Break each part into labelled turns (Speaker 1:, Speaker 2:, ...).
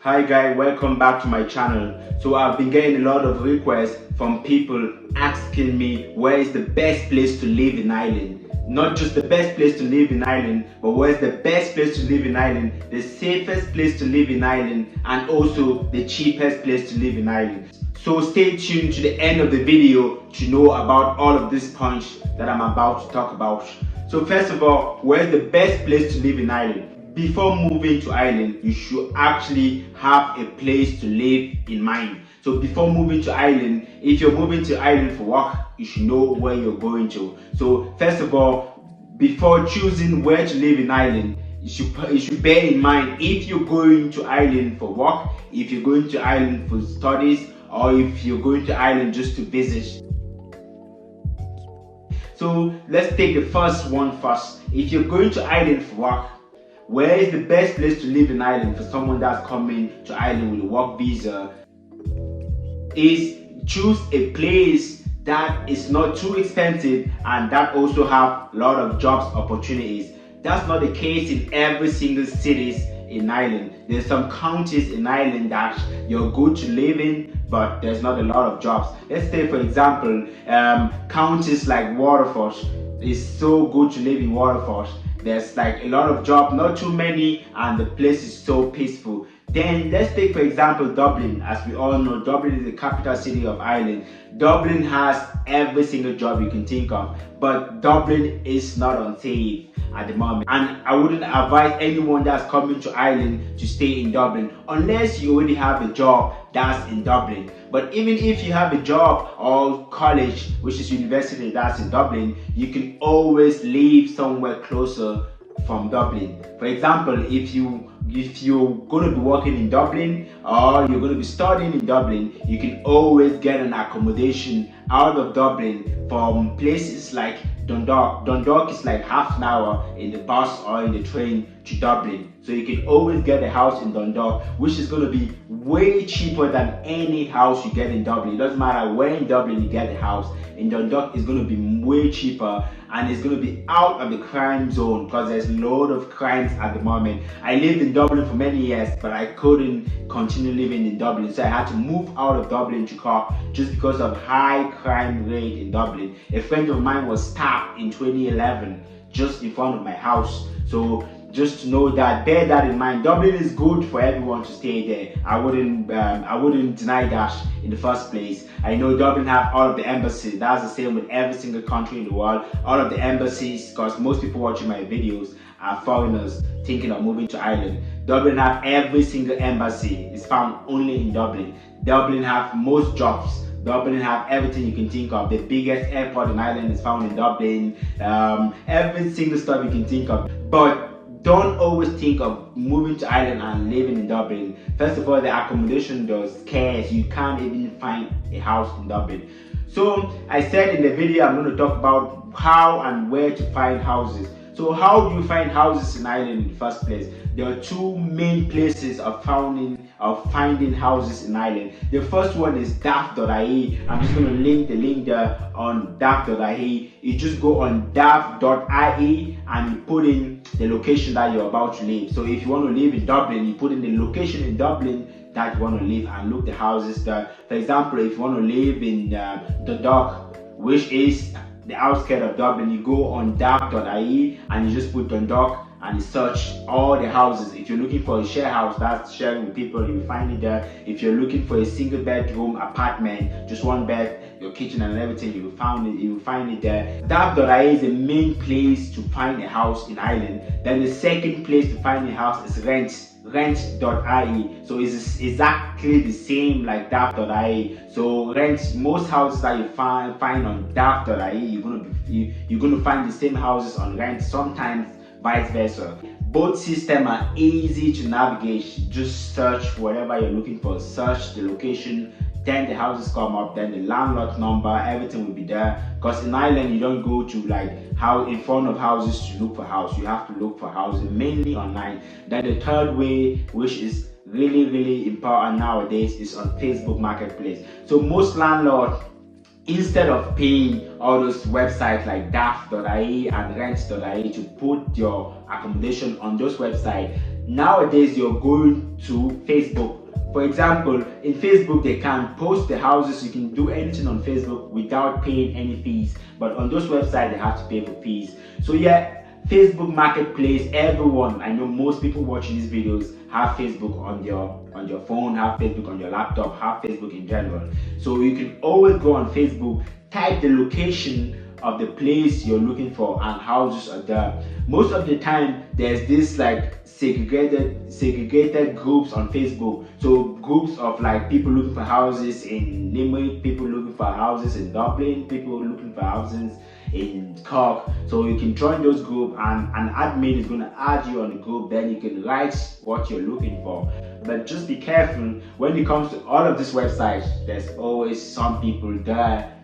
Speaker 1: Hi guys, welcome back to my channel. So I've been getting a lot of requests from people asking me where is the best place to live in Ireland. Not just the best place to live in Ireland, but where's the best place to live in Ireland, the safest place to live in Ireland, and also the cheapest place to live in Ireland. So stay tuned to the end of the video to know about all of these points that I'm about to talk about. So first of all, where's the best place to live in Ireland? Before moving to Ireland, you should actually have a place to live in mind. So before moving to Ireland, if you're moving to Ireland for work, you should know where you're going to. So first of all, before choosing where to live in Ireland, you should bear in mind if you're going to Ireland for work, if you're going to Ireland for studies, or if you're going to Ireland just to visit. So let's take the first one first. If you're going to Ireland for work, where is the best place to live in Ireland for someone that's coming to Ireland with a work visa? Is choose a place that is not too expensive and that also have a lot of jobs opportunities. That's not the case in every single cities in Ireland. There's some counties in Ireland that you're good to live in, but there's not a lot of jobs. Let's say, for example, counties like Waterford. It's so good to live in Waterford. There's like a lot of jobs, not too many, and the place is so peaceful. Then let's take, for example, Dublin. As we all know, Dublin is the capital city of Ireland. Dublin has every single job you can think of, but Dublin is not unsafe at the moment. And I wouldn't advise anyone that's coming to Ireland to stay in Dublin unless you already have a job that's in Dublin. But even if you have a job or college, which is university, that's in Dublin, you can always live somewhere closer from Dublin. For example, if you're going to be working in Dublin or you're going to be studying in Dublin, you can always get an accommodation out of Dublin from places like Dundalk. Dundalk is like half an hour in the bus or in the train to Dublin. So you can always get a house in Dundalk, which is going to be way cheaper than any house you get in Dublin. It doesn't matter where in Dublin you get the house. In Dundalk, it's going to be way cheaper and it's going to be out of the crime zone because there's a lot of crimes at the moment. I lived in Dublin for many years, but I couldn't continue living in Dublin, so I had to move out of Dublin to Cork just because of high crime rate in Dublin. A friend of mine was stabbed in 2011 just in front of my house. So just to know that, bear that in mind. Dublin is good for everyone to stay there. I wouldn't deny that in the first place. I know Dublin have all of the embassies. That's the same with every single country in the world. All of the embassies, because most people watching my videos are foreigners thinking of moving to Ireland. Dublin have every single embassy. It's found only in Dublin. Dublin have most jobs. Dublin have everything you can think of. The biggest airport in Ireland is found in Dublin. Every single stuff you can think of. But don't always think of moving to Ireland and living in Dublin. First of all, the accommodation does scarce. You can't even find a house in Dublin. So I said in the video I'm going to talk about how and where to find houses. So how do you find houses in Ireland in the first place? There are two main places of finding houses in Ireland. The first one is daft.ie. I'm just going to link the link there on daft.ie. You just go on daft.ie and you put in the location that you're about to live. So if you want to live in Dublin, you put in the location in Dublin that you want to live and look the houses there. For example, if you want to live in Dundalk, which is the outskirts of Dublin, you go on daft.ie and you just put Dundalk and you search all the houses. If you're looking for a share house, that's sharing with people, you will find it there. If you're looking for a single bedroom apartment, just one bed, your kitchen and everything, you will find it there. Daft.ie is the main place to find a house in Ireland. Then the second place to find a house is rent.ie. So it's exactly the same like daft.ie. So rent, most houses that you find on daft.ie, you're gonna find the same houses on rent, sometimes vice versa. Both systems are easy to navigate. Just search whatever you're looking for, search the location, then the houses come up, then the landlord number, everything will be there. Because in Ireland you don't go to like how in front of houses to look for house. You have to look for houses mainly online. Then the third way, which is really important nowadays, is on Facebook Marketplace. So most landlords, instead of paying all those websites like daft.ie and rent.ie to put your accommodation on those websites, Nowadays you're going to Facebook. For example, in Facebook they can post the houses. You can do anything on Facebook without paying any fees, but on those websites they have to pay for fees. So yeah, Facebook Marketplace, everyone, I know most people watching these videos have Facebook on your phone, have Facebook on your laptop, have Facebook in general. So you can always go on Facebook, type the location of the place you're looking for, and houses are there. Most of the time there's this like segregated groups on Facebook. So groups of like people looking for houses in Limerick, people looking for houses in Dublin, people looking for houses in Cork. So you can join those groups, and an admin is going to add you on the group. Then you can write what you're looking for. But just be careful when it comes to all of these websites. There's always some people there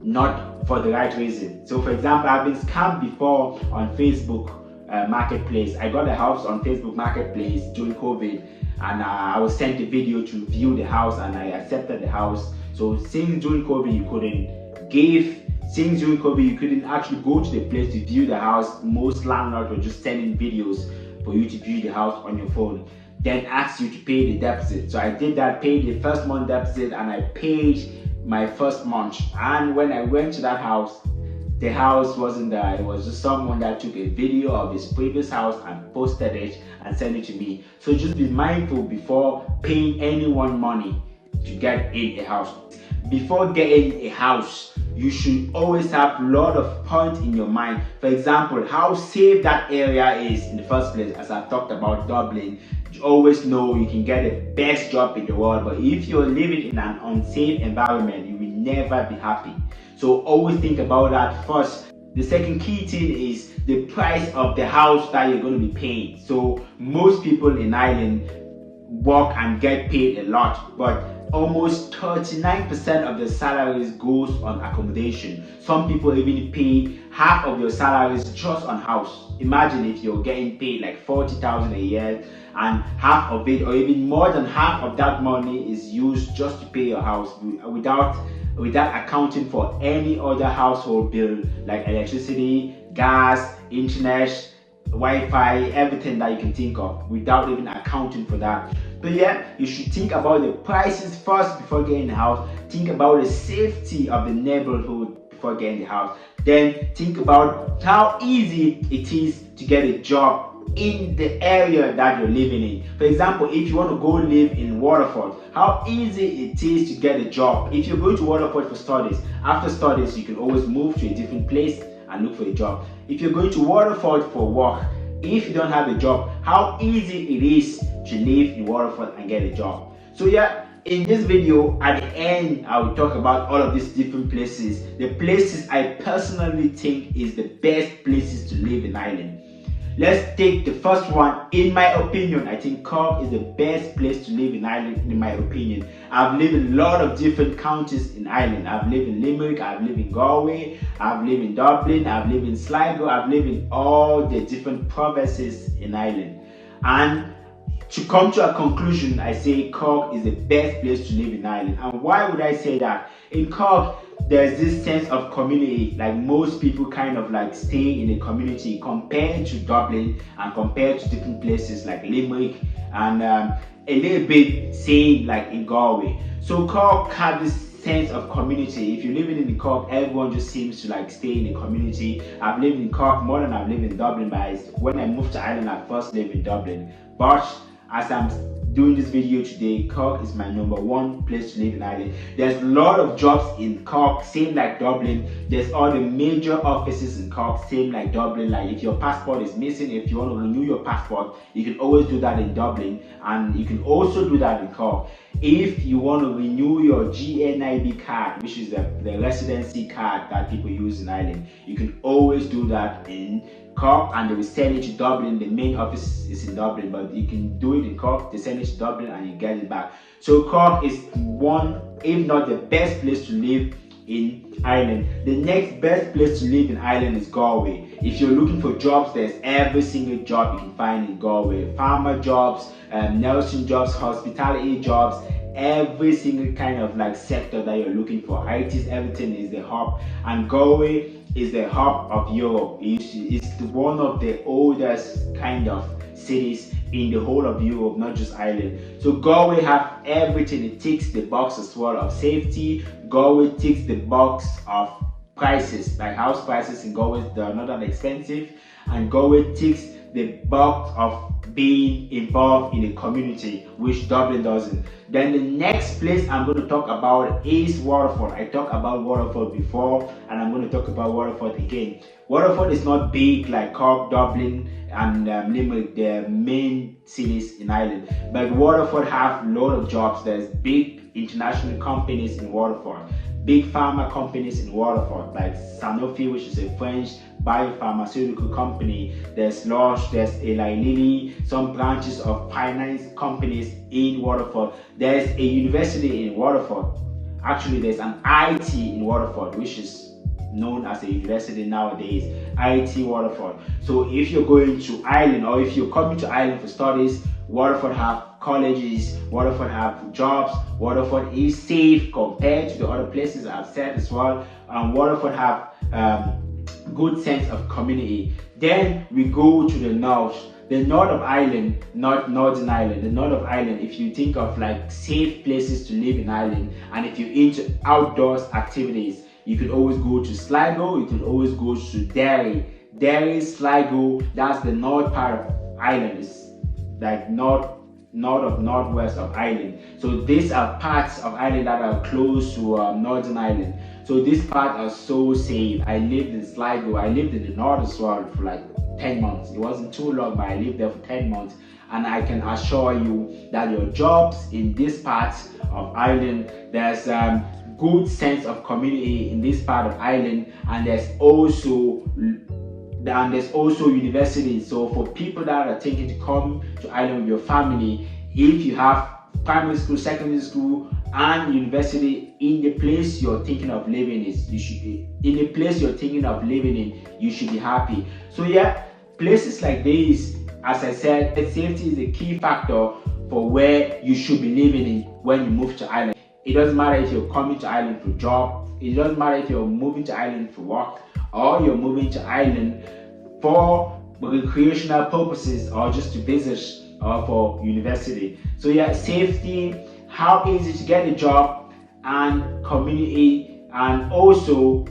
Speaker 1: not for the right reason. So for example, I've been scammed before on Facebook Marketplace. I got a house on Facebook Marketplace during COVID, and I was sent a video to view the house, and I accepted the house. So since during COVID you couldn't actually go to the place to view the house, most landlords were just sending videos for you to view the house on your phone, then asked you to pay the deposit. So I did that, paid the first month deposit, and I paid my first month. And when I went to that house, the house wasn't there. It was just someone that took a video of his previous house and posted it and sent it to me. So just be mindful before paying anyone money to get in a house. Before getting a house, you should always have a lot of points in your mind. For example, how safe that area is in the first place. As I've talked about Dublin, you always know you can get the best job in the world, but if you're living in an unsafe environment, you will never be happy. So always think about that first. The second key thing is the price of the house that you're going to be paying. So most people in Ireland work and get paid a lot, but almost 39% of their salaries goes on accommodation. Some people even pay half of your salaries just on house. Imagine if you're getting paid like 40,000 a year, and half of it, or even more than half of that money, is used just to pay your house without accounting for any other household bill like electricity, gas, internet, Wi-Fi, everything that you can think of, without even accounting for that. So yeah, you should think about the prices first before getting the house. Think about the safety of the neighborhood before getting the house. Then think about how easy it is to get a job in the area that you're living in. For example, if you want to go live in Waterford, how easy it is to get a job. If you're going to Waterford for studies, after studies you can always move to a different place and look for a job. If you're going to Waterford for work, if you don't have a job, how easy it is to live in Waterford and get a job. So yeah, in this video at the end I will talk about all of these different places, the places I personally think is the best places to live in Ireland. Let's take the first one. In my opinion, I think Cork is the best place to live in Ireland, in my opinion. I've lived in a lot of different counties in Ireland. I've lived in Limerick, I've lived in Galway, I've lived in Dublin, I've lived in Sligo, I've lived in all the different provinces in Ireland. And to come to a conclusion, I say Cork is the best place to live in Ireland. And why would I say that? In Cork, there's this sense of community. Like most people kind of like stay in a community compared to Dublin and compared to different places like Limerick and a little bit same like in Galway. So Cork has this sense of community. If you're living in Cork, everyone just seems to like stay in a community. I've lived in Cork more than I've lived in Dublin, but when I moved to Ireland, I first lived in Dublin. But as I'm doing this video today, Cork is my number one place to live in Ireland. There's a lot of jobs in Cork, same like Dublin. There's all the major offices in Cork, same like Dublin. Like if your passport is missing, if you want to renew your passport, you can always do that in Dublin, and you can also do that in Cork. If you want to renew your GNIB card, which is the residency card that people use in Ireland, you can always do that in Cork, and they will send it to Dublin. The main office is in Dublin, but you can do it in Cork. They send it to Dublin and you get it back. So Cork is one, if not the best place to live in Ireland. The next best place to live in Ireland is Galway. If you're looking for jobs, there's every single job you can find in Galway. Farmer jobs, nursing jobs, hospitality jobs, every single kind of like sector that you're looking for. IT, everything is the hub, and Galway is the hub of Europe. It's one of the oldest kind of cities in the whole of Europe, not just Ireland. So Galway have everything. It ticks the box as well of safety. Galway ticks the box of prices, like house prices in Galway, they are not that expensive, and Galway ticks the box of being involved in the community, which Dublin doesn't. Then the next place I'm going to talk about is Waterford. I talked about Waterford before, and I'm going to talk about Waterford again. Waterford is not big like Cork, Dublin, and Limerick, the main cities in Ireland, but Waterford have a lot of jobs. There's big international companies in Waterford, big pharma companies in Waterford, like Sanofi, which is a French biopharmaceutical company. There's Lush, there's Eli Lilly, some branches of finance companies in Waterford. There's a university in Waterford. Actually, there's an IT in Waterford, which is known as a university nowadays, IT Waterford. So if you're going to Ireland, or if you're coming to Ireland for studies, Waterford have colleges, Waterford have jobs, Waterford is safe compared to the other places I've said as well, and Waterford have good sense of community. Then we go to the north of Ireland, not Northern Ireland. The north of Ireland, if you think of like safe places to live in Ireland, and if you're into outdoors activities, you can always go to Sligo, you can always go to Derry, Sligo. That's the north part of Ireland. It's like northwest of Ireland. So these are parts of Ireland that are close to Northern Ireland. So these parts are so safe. I lived in Sligo. I lived in the north as well for like 10 months. It wasn't too long, but I lived there for 10 months. And I can assure you that your jobs in this part of Ireland, there's good sense of community in this part of Ireland, and there's also universities. So for people that are thinking to come to Ireland with your family, if you have primary school, secondary school, and university in the place you're thinking of living you should be happy. So yeah, places like this, as I said, safety is a key factor for where you should be living in when you move to Ireland. It doesn't matter if you're coming to Ireland for job, it doesn't matter if you're moving to Ireland for work, or you're moving to Ireland for recreational purposes, or just to visit, or for university. So yeah, safety, how easy to get a job, and community, and also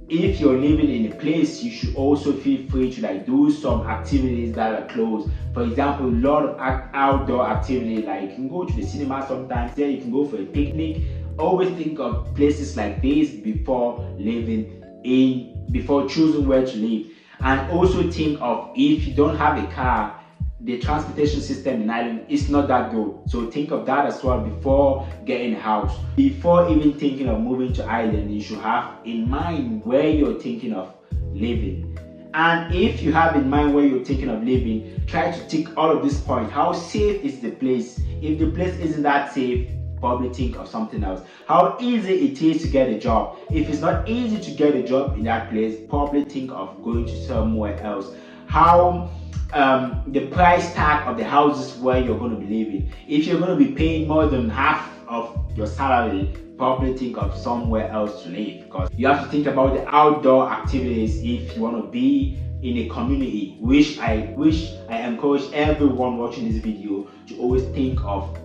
Speaker 1: if you're living in a place, you should also feel free to like do some activities that are close. For example, a lot of outdoor activity, like you can go to the cinema sometimes, there you can go for a picnic. Always think of places like this before choosing where to live. And also think of, if you don't have a car, the transportation system in Ireland is not that good. So think of that as well before getting a house. Before even thinking of moving to Ireland, you should have in mind where you're thinking of living. And if you have in mind where you're thinking of living, try to tick all of these points. How safe is the place? If the place isn't that safe, probably think of something else. How easy it is to get a job. If it's not easy to get a job in that place, probably think of going to somewhere else. How the price tag of the houses where you're going to be living. If you're going to be paying more than half of your salary, probably think of somewhere else to live, because you have to think about the outdoor activities if you want to be in a community, which I encourage everyone watching this video to always think of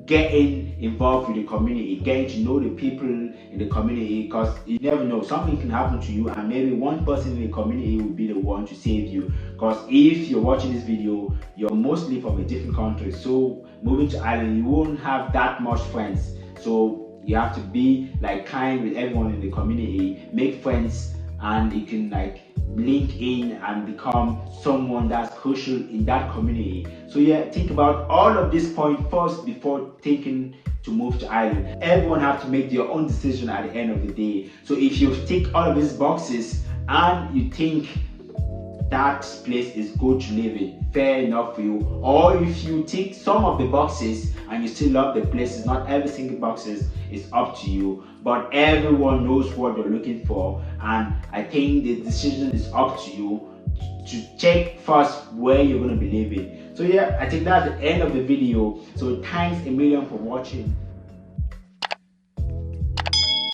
Speaker 1: getting involved with the community, getting to know the people in the community, because you never know, something can happen to you and maybe one person in the community will be the one to save you. Because if you're watching this video, you're mostly from a different country, so moving to Ireland, you won't have that much friends. So you have to be like kind with everyone in the community, make friends, and you can like link in and become someone that's crucial in that community. So yeah, think about all of these points first before thinking to move to Ireland. Everyone have to make their own decision at the end of the day. So if you tick all of these boxes and you think that place is good to live in, fair enough for you. Or if you tick some of the boxes and you still love the places, not every single boxes, is up to you. But everyone knows what they're looking for, and I think the decision is up to you to check first where you're going to be living. So yeah, I think that's the end of the video. So thanks a million for watching.